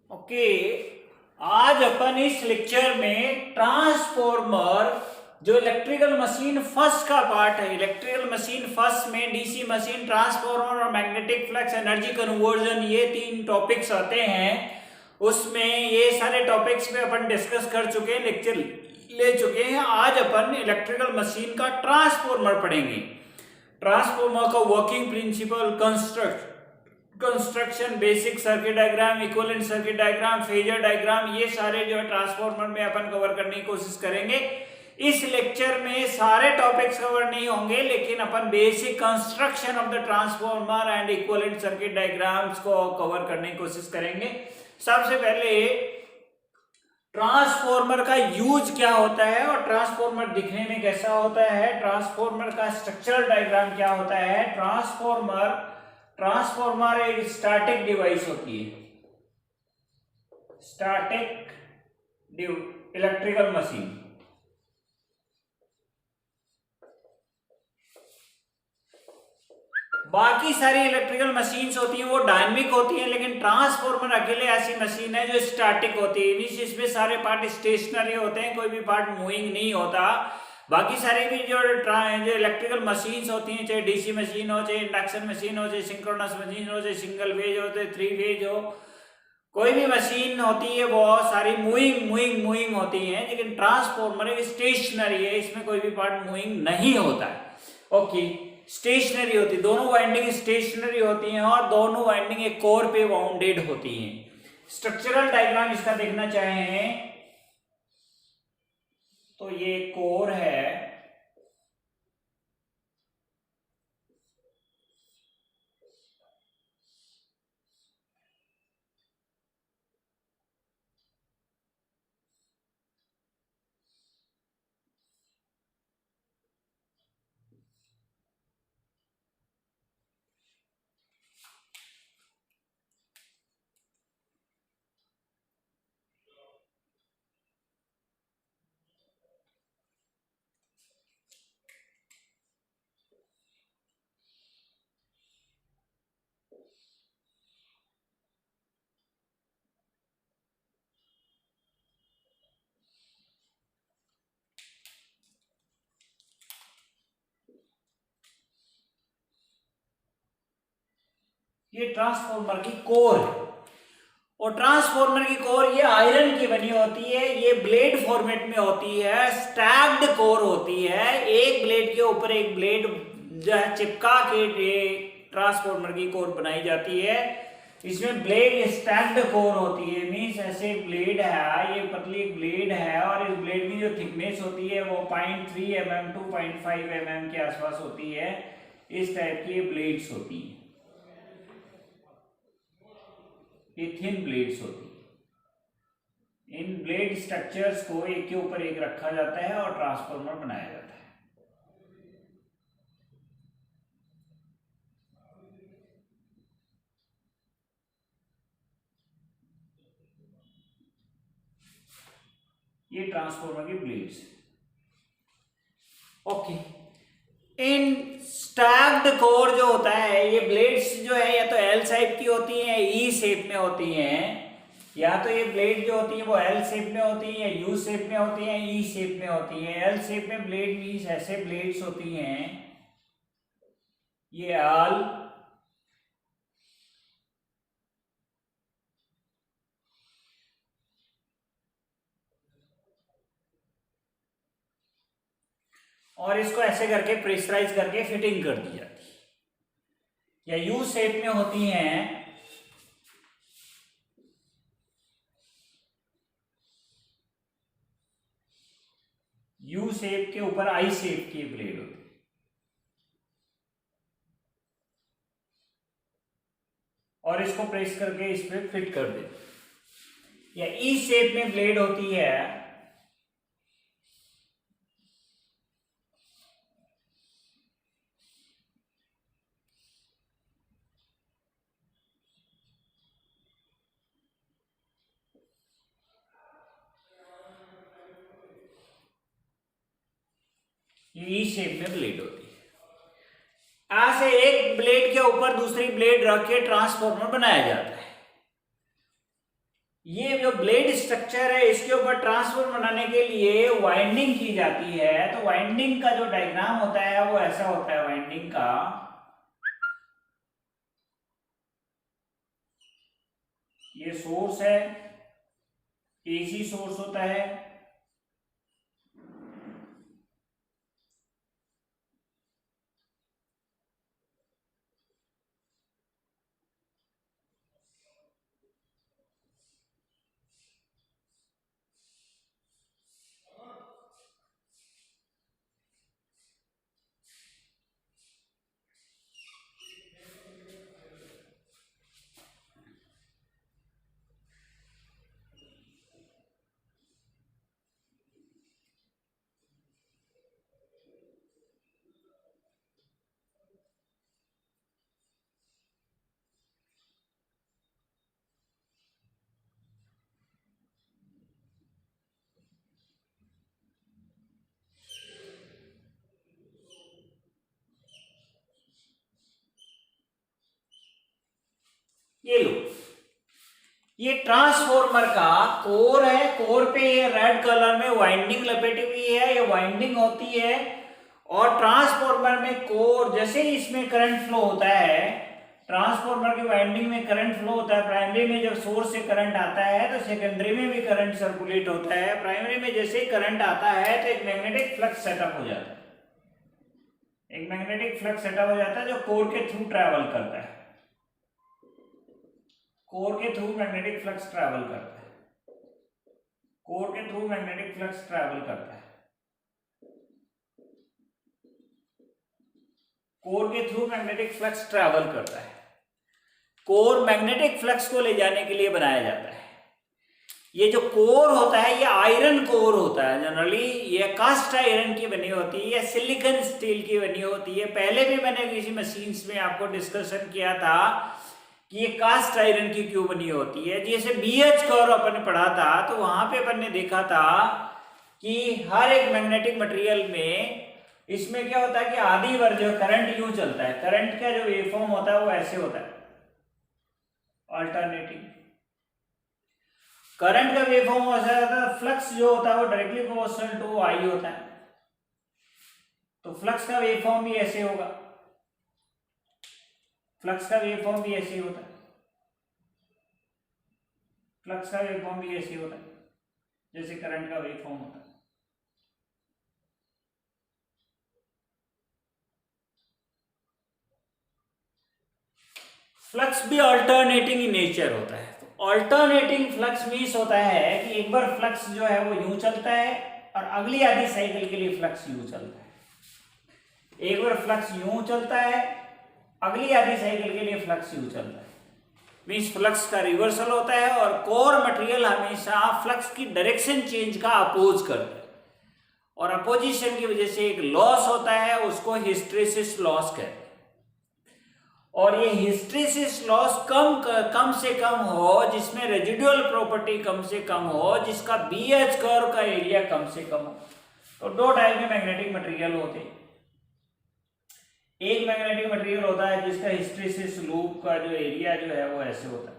Okay, आज अपन इस lecture में ट्रांसफॉर्मर जो इलेक्ट्रिकल मशीन फर्स्ट का पार्ट है, इलेक्ट्रिकल मशीन फर्स्ट में डीसी मशीन, ट्रांसफॉर्मर और मैग्नेटिक फ्लक्स, एनर्जी कन्वर्जन, ये तीन टॉपिक्स आते हैं। उसमें ये सारे टॉपिक्स पे अपन डिस्कस कर चुके हैं, लेक्चर ले चुके हैं। आज अपन इलेक्ट्रिकल मशीन का ट्रांसफॉर्मर पढ़ेंगे। ट्रांसफॉर्मर का working principle, construction, basic circuit diagram, equivalent circuit diagram, phasor diagram, ये सारे जो है ट्रांसफॉर्मर में अपन कवर करने की कोशिश करेंगे। इस लेक्चर में सारे टॉपिक्स कवर नहीं होंगे, लेकिन अपन basic construction of the transformer and equivalent circuit diagrams को कवर करने की कोशिश करेंगे। सबसे पहले ट्रांसफॉर्मर का यूज क्या होता है और ट्रांसफॉर्मर दिखने में कैसा होता है, ट्रांसफॉर्मर का स्ट्रक्चरल डायग्राम क्या होता है। ट्रांसफॉर्मर एक स्टैटिक डिवाइस होती है, स्टैटिक इलेक्ट्रिकल मशीन। बाकी सारी इलेक्ट्रिकल मशीन्स होती हैं वो डायनेमिक होती हैं, लेकिन ट्रांसफॉर्मर अकेले ऐसी मशीन है जो स्टैटिक होती है। इसमें सारे पार्ट स्टेशनरी होते हैं, कोई भी पार्ट मूविंग नहीं होता। बाकी सारे भी जो इलेक्ट्रिकल मशीन्स होती हैं, चाहे डीसी मशीन हो, चाहे इंडक्शन मशीन हो, चाहे सिंक्रोनस मशीन हो, चाहे सिंगल फेज हो, चाहे थ्री फेज हो, कोई भी मशीन होती है वो सारी मूविंग होती हैं। लेकिन ट्रांसफॉर्मर एक स्टेशनरी है, इसमें कोई भी पार्ट मूविंग नहीं होता है। ओके, स्टेशनरी होती है, दोनों वाइंडिंग स्टेशनरी होती हैं और दोनों वाइंडिंग एक कोर पे बाउंडेड होती हैं। स्ट्रक्चरल डायग्राम इसका देखना चाहें तो ये कोर है, ये ट्रांसफॉर्मर की कोर है। और ट्रांसफॉर्मर की कोर ये आयरन की बनी होती है, ये ब्लेड फॉर्मेट में होती है, स्टैक्ड कोर होती है। एक ब्लेड के ऊपर एक ब्लेड जो है चिपका के ट्रांसफॉर्मर की कोर बनाई जाती है। इसमें ब्लेड स्टैक्ड कोर होती है, मीन्स ऐसे ब्लेड है, ये पतली ब्लेड है और इस ब्लेड की जो थिकनेस होती है वो 0.3 mm टू 0.5 mm के आसपास होती है। इस टाइप की ये ब्लेड्स होती है, ये थिन ब्लेड्स होती है। इन ब्लेड स्ट्रक्चर्स को एक के ऊपर एक रखा जाता है और ट्रांसफॉर्मर बनाया जाता है। ये ट्रांसफॉर्मर की ब्लेड्स। ओके, इन स्टैक्ड कोर जो होता है, ये ब्लेड्स जो है या तो एल शेप की होती हैं, ई शेप में होती हैं, या तो ये ब्लेड जो होती है वो एल शेप में होती है, यू शेप में होती है, ई शेप में होती है। एल शेप में ब्लेड मीन्स ऐसे ब्लेड्स होती हैं, ये आल, और इसको ऐसे करके प्रेशराइज करके फिटिंग कर दी जाती है। या यू शेप में होती हैं, यू शेप के ऊपर आई शेप की ब्लेड होती है, और इसको प्रेस करके इस पे फिट कर देते। या ई शेप में ब्लेड होती है, ये ई शेप में ब्लेड होती है। ऐसे एक ब्लेड के ऊपर दूसरी ब्लेड रख के ट्रांसफॉर्मर बनाया जाता है। ये जो ब्लेड स्ट्रक्चर है इसके ऊपर ट्रांसफॉर्मर बनाने के लिए वाइंडिंग की जाती है। तो वाइंडिंग का जो डायग्राम होता है वो ऐसा होता है वाइंडिंग का। ये सोर्स है, एसी सोर्स होता है, ये लो, ये ट्रांसफॉर्मर का कोर है। कोर पे ये रेड कलर में वाइंडिंग लपेटी हुई है, ये वाइंडिंग होती है। और ट्रांसफॉर्मर में कोर, जैसे ही इसमें करंट फ्लो होता है, ट्रांसफॉर्मर की वाइंडिंग में करंट फ्लो होता है। प्राइमरी में जब सोर्स से करंट आता है तो सेकेंडरी में भी करंट सर्कुलेट होता है। प्राइमरी में जैसे ही करंट आता है तो एक मैग्नेटिक फ्लक्स सेटअप हो जाता है, एक मैग्नेटिक फ्लक्स सेटअप हो जाता है जो कोर के थ्रू ट्रैवल करता है। कोर के थ्रू मैग्नेटिक फ्लक्स ट्रैवल करता है, कोर के थ्रू मैग्नेटिक फ्लक्स ट्रैवल करता है, कोर के थ्रू मैग्नेटिक फ्लक्स ट्रैवल करता है। कोर मैग्नेटिक फ्लक्स को ले जाने के लिए बनाया जाता है। ये जो कोर होता है ये आयरन कोर होता है जनरली, ये कास्ट आयरन की बनी होती है या सिलिकॉन स्टील की बनी होती है। पहले भी मैंने किसी मशीन्स में आपको डिस्कशन किया था कि ये कास्ट आयरन की क्यों बनी होती है। जैसे बीएच कर्व अपन ने पढ़ा था तो वहां पे अपन ने देखा था कि हर एक मैग्नेटिक मटेरियल में इसमें क्या होता है कि आधी बार जो करंट यूं चलता है, करंट का जो वेवफॉर्म होता है वो ऐसे होता है, अल्टरनेटिंग। करंट का वेवफॉर्म ऐसा होता है, फ्लक्स जो होता है वो डायरेक्टली प्रोपोर्शनल टू आई होता है। तो फ्लक्स का वेवफॉर्म भी ऐसे होगा, फ्लक्स का वेवफॉर्म भी ऐसे होता है, फ्लक्स का वेवफॉर्म भी ऐसे होता है जैसे करंट का वेवफॉर्म होता है। फ्लक्स भी अल्टरनेटिंग इन नेचर होता है। तो अल्टरनेटिंग फ्लक्स मीन्स होता है कि एक बार फ्लक्स जो है वो यूं चलता है और अगली आधी साइकिल के लिए फ्लक्स यूं चलता है। एक बार फ्लक्स यूं चलता है, अगली आधी साइकिल के लिए फ्लक्स यूं चलता है, मीन्स फ्लक्स का रिवर्सल होता है। और कोर मटेरियल हमेशा फ्लक्स की डायरेक्शन चेंज का अपोज करता है और अपोजिशन की वजह से एक लॉस होता है, उसको हिस्ट्रेसिस लॉस कहते हैं। और ये हिस्ट्रेसिस लॉस कम से कम हो, जिसमें रेजिडुअल प्रॉपर्टी कम से कम हो, जिसका बीएच कर्व का एरिया कम से कम हो। तो दो टाइप के मैग्नेटिक मटेरियल होते हैं। एक मैग्नेटिक मटेरियल होता है जिसका हिस्ट्रेसिस लूप का जो एरिया जो है वो ऐसे होता है,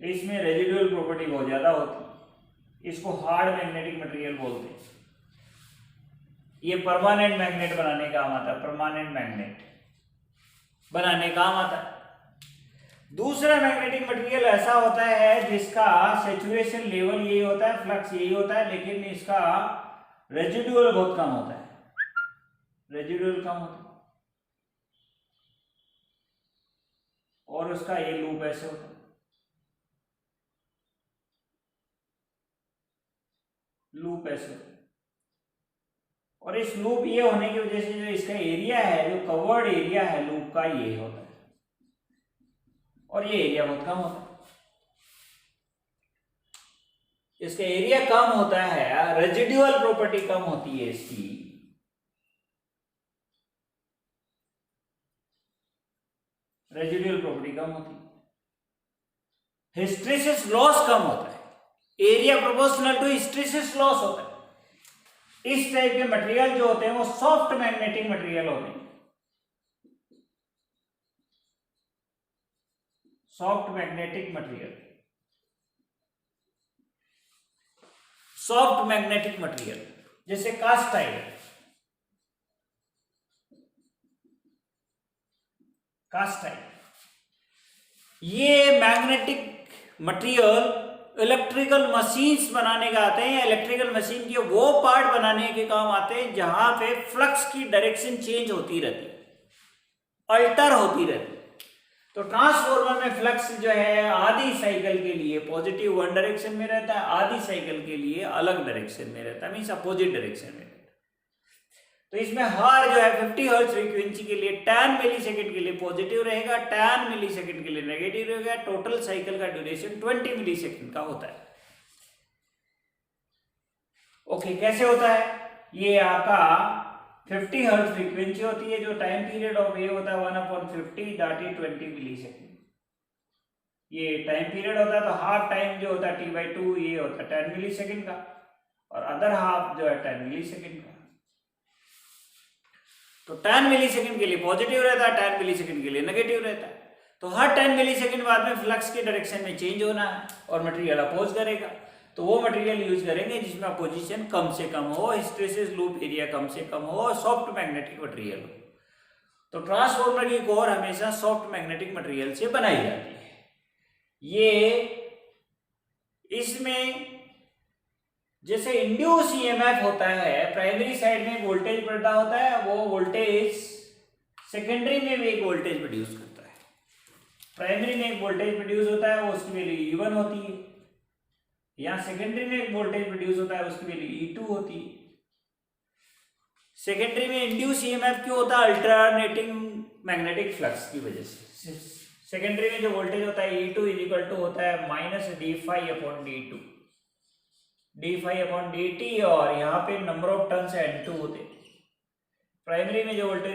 इसमें रेजिडुअल प्रॉपर्टी बहुत ज्यादा होती है, इसको हार्ड मैग्नेटिक मटेरियल बोलते हैं। ये परमानेंट मैग्नेट बनाने काम आता है, परमानेंट मैग्नेट बनाने काम आता है। दूसरा मैग्नेटिक मटेरियल ऐसा होता है जिसका सैचुरेशन लेवल यही होता है, फ्लक्स यही होता है, लेकिन इसका रेजिडुअल बहुत कम होता है, रेजिडुअल कम होता है और उसका ये लूप ऐसे होता है, लूप ऐसे होता है। और इस लूप ये होने की वजह से जो इसका एरिया है, जो कवर्ड एरिया है लूप का, ये होता है और ये एरिया बहुत कम होता है। इसका एरिया कम होता है, रेजिडुअल प्रॉपर्टी कम होती है इसकी, रेजिडुअल प्रॉपर्टी कम होती है, हिस्ट्रेसिस लॉस कम होता है, area proportional to hysteresis loss होता है। इस टाइप के मटेरियल जो होते हैं वो सॉफ्ट मैग्नेटिक मटेरियल होते हैं। Soft magnetic material, soft magnetic material जैसे कास्ट आयरन, कास्ट आयरन, ये मैग्नेटिक मटेरियल इलेक्ट्रिकल मशीन्स बनाने का आते हैं। इलेक्ट्रिकल मशीन के वो पार्ट बनाने के काम आते हैं जहां पे फ्लक्स की डायरेक्शन चेंज होती रहती, अल्टर होती रहती। तो ट्रांसफॉर्मर में फ्लक्स जो है आधी साइकिल के लिए पॉजिटिव वन डायरेक्शन में रहता है, आधी साइकिल के लिए अलग डायरेक्शन में रहता है, मीन्स अपोजिट डायरेक्शन में रहता है। तो इसमें हर जो है 50 हर्ट्ज फ्रीक्वेंसी के लिए 10 मिलीसेकंड के लिए पॉजिटिव रहेगा, 10 मिलीसेकंड के लिए नेगेटिव रहेगा। टोटल साइकिल का ड्यूरेशन 20 मिलीसेकंड का होता है। ओके, कैसे होता है? ये आपका 50 हर्ट्ज फ्रीक्वेंसी होती है, जो टाइम पीरियड ऑफ वेव होता है 1/50 दैट इज 20 मिलीसेकंड। ये टाइम पीरियड होता है, तो हाफ टाइम जो होता है T/2 ये होता है 10 मिलीसेकंड का, और अदर हाफ जो है 10 मिलीसेकंड का। तो 10 मिलीसेकंड के लिए पॉजिटिव रहता है, 10 मिलीसेकंड के लिए नेगेटिव रहता है। तो हर 10 मिलीसेकंड बाद में फ्लक्स के डायरेक्शन में चेंज होना है और मटेरियल अपोज करेगा। तो वो मटेरियल यूज करेंगे जिसमें अपोजिशन कम से कम हो, हिस्टैरिसीस लूप एरिया कम से कम हो, सॉफ्ट मैग्नेटिक मटेरियल हो। तो ट्रांसफॉर्मर की कोर हमेशा सॉफ्ट मैग्नेटिक मटेरियल से बनाई जाती है। ये इसमें जैसे इंड्यूस ईएमएफ होता है, प्राइमरी साइड में वोल्टेज पैदा होता है, वो वोल्टेज सेकेंडरी में भी एक वोल्टेज प्रोड्यूस करता है। प्राइमरी में एक वोल्टेज प्रोड्यूस होता है, वो उसकी वैल्यू E1 होती है। यहाँ सेकेंडरी में एक वोल्टेज प्रोड्यूस होता है, उसकी वैल्यू E2 होती है। सेकेंडरी में इंड्यूस ईएमएफ क्यों होता है? अल्टरनेटिंग मैग्नेटिक फ्लक्स की वजह से। सेकेंडरी में जो वोल्टेज होता है E2 इक्वल टू होता है -d∅/dt, d∅/dt, और यहाँ पे नंबर ऑफ टर्न्स N2 होते हैं। प्राइमरी में जो वोल्टेज